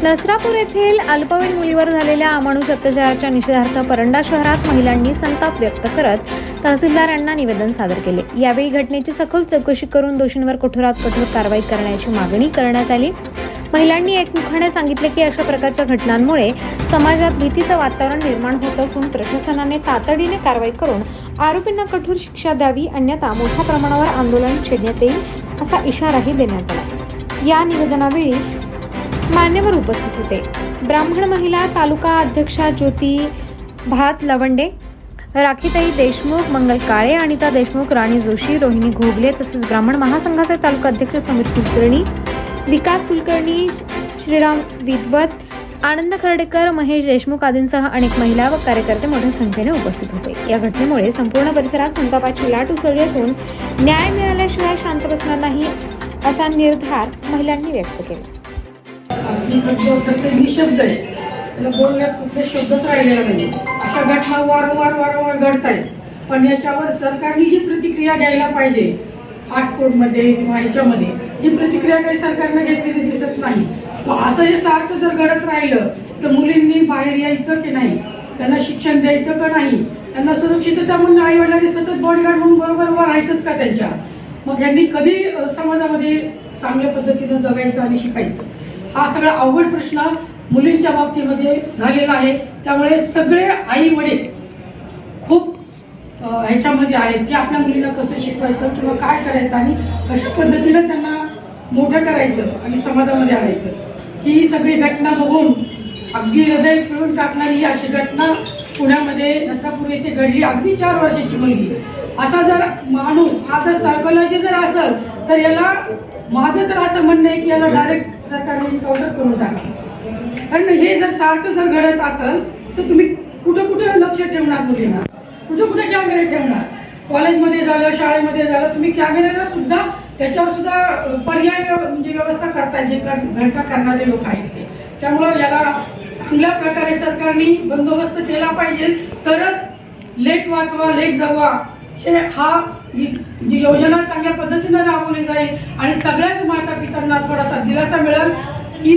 नसरापूर येथील अल्पवयीन मुलीवर झालेल्या अमानुष अत्याचाराच्या निषेधार्थ परंडा शहरात महिलांनी संताप व्यक्त करत तहसीलदार यांना निवेदन सादर केले। यावेळी घटनेची सखोल चौकशी करून दोषींवर कठोरात कठोर कारवाई करण्याची मागणी करण्यात आली। महिलांनी एकमुखाने सांगितले की अशा प्रकारच्या घटनांमुळे समाजात भीतीचं वातावरण निर्माण होत असून प्रशासनाने तातडीने कारवाई करून आरोपींना कठोर शिक्षा द्यावी, अन्यथा मोठ्या प्रमाणावर आंदोलन छेडण्यात येईल असा इशाराही देण्यात आला। या निवेदनावेळी मान्यवर उपस्थित होते। ब्राह्मण महिला तालुका अध्यक्षा ज्योती भात लवंडे, राखीताई देशमुख, मंगल काळे, अनिता देशमुख, राणी जोशी, रोहिणी घोगले तसेच ब्राह्मण महासंघाचे तालुका अध्यक्ष समीर कुलकर्णी, विकास कुलकर्णी, श्रीराम विद्वत, आनंद खर्डेकर, महेश देशमुख आदींसह अनेक महिला व कार्यकर्ते मोठ्या संख्येने उपस्थित होते। या घटनेमुळे संपूर्ण परिसरात संतापाची लाट उसळली असून न्याय मिळाल्याशिवाय शांत बसणार नाही असा निर्धार महिलांनी व्यक्त केला। निशब्द आहे, त्याला बोलण्यात कुठले शब्दच राहिलेला नाही। अशा घटना वारंवार घडत आहेत, पण याच्यावर सरकारने जी प्रतिक्रिया द्यायला पाहिजे हाटकोटमध्ये किंवा ह्याच्यामध्ये जी प्रतिक्रिया काही सरकारने घेतलेली दिसत नाही। मग असं हे सारखं जर घडत राहिलं तर मुलींनी बाहेर यायचं की नाही, त्यांना शिक्षण द्यायचं का नाही, त्यांना सुरक्षितता म्हणून आई वडिलांनी सतत बॉडीगार्ड म्हणून बरोबर उभं राहायचंच का त्यांच्या? मग यांनी कधी समाजामध्ये चांगल्या पद्धतीनं जगायचं आणि शिकायचं? हा सगळा अवघड प्रश्न मुलींच्या बाबतीमध्ये झालेला आहे। त्यामुळे सगळे आई वडील खूप ह्याच्यामध्ये आहेत की आपल्या मुलीला कसं शिकवायचं किंवा काय करायचं आणि कशा पद्धतीनं त्यांना मोठं करायचं आणि समाजामध्ये आणायचं। ही सगळी घटना बघून अगदी हृदय पिळून टाकणारी ही अशी घटना पुण्यामध्ये नसरापूर येथे घडली। अगदी 4 वर्षाची मुलगी। असा जर माणूस हा जर सायकोलॉजी जर असेल तर याला माझं तर असं म्हणणं आहे की याला डायरेक्ट सरकारने एन्काउंटर करून टाका। कारण हे जर सारखं जर घडत असेल तर तुम्ही कुठं कुठं लक्ष ठेवणार मुलींना, कुठं कुठे कॅमेरे ठेवणार? कॉलेजमध्ये झालं, शाळेमध्ये झालं, तुम्ही कॅमेऱ्याला सुद्धा त्याच्यावर सुद्धा पर्याय म्हणजे व्यवस्था करताय जे घटना करणारे लोक आहेत ते। त्यामुळं याला चांगल्या प्रकारे सरकारने बंदोबस्त केला पाहिजे, तरच लेक वाचवा लेक जगवा ही योजना चांगल्या पद्धतीने राबवली जाईल आणि सगळ्याच माता पित्यांना थोडासा दिलासा मिळेल। ही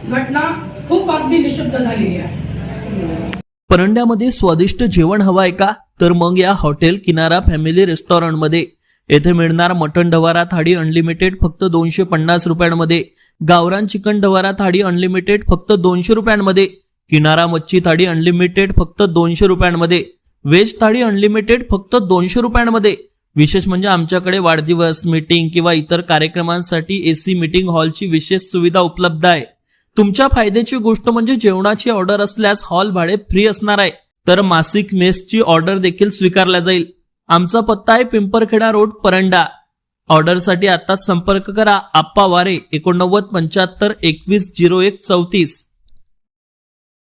घटना खूप अगदी निशब्द झालेली आहे। परंड्यामध्ये स्वादिष्ट जेवण हवंय का? तर मग या हॉटेल किनारा फॅमिली रेस्टॉरंट मध्ये येथे मिळणार मटन डवारा थाळी अनलिमिटेड फक्त 250 रुपयांमध्ये, गावरान चिकन डवारा थाळी अनलिमिटेड फक्त 200 रुपयांमध्ये, किनारा मच्छी थाळी अनलिमिटेड फक्त 200 रुपयांमध्ये, वेज थाळी अनलिमिटेड फक्त 200 रुपयांमध्ये। विशेष म्हणजे आमच्याकडे वाढदिवस, मीटिंग किंवा इतर कार्यक्रमांसाठी एसी मीटिंग हॉलची विशेष सुविधा उपलब्ध आहे। तुमच्या फायद्याची गोष्ट म्हणजे जेवणाची ऑर्डर असल्यास हॉल भाडे फ्री असणार आहे, तर मासिक मेसची ऑर्डर देखील स्वीकारला जाईल। आमचा पत्ता आहे पिंपरखेडा रोड, परंडा। ऑर्डरसाठी आताच संपर्क करा। आप्पा वारे 89 75 21 01 34।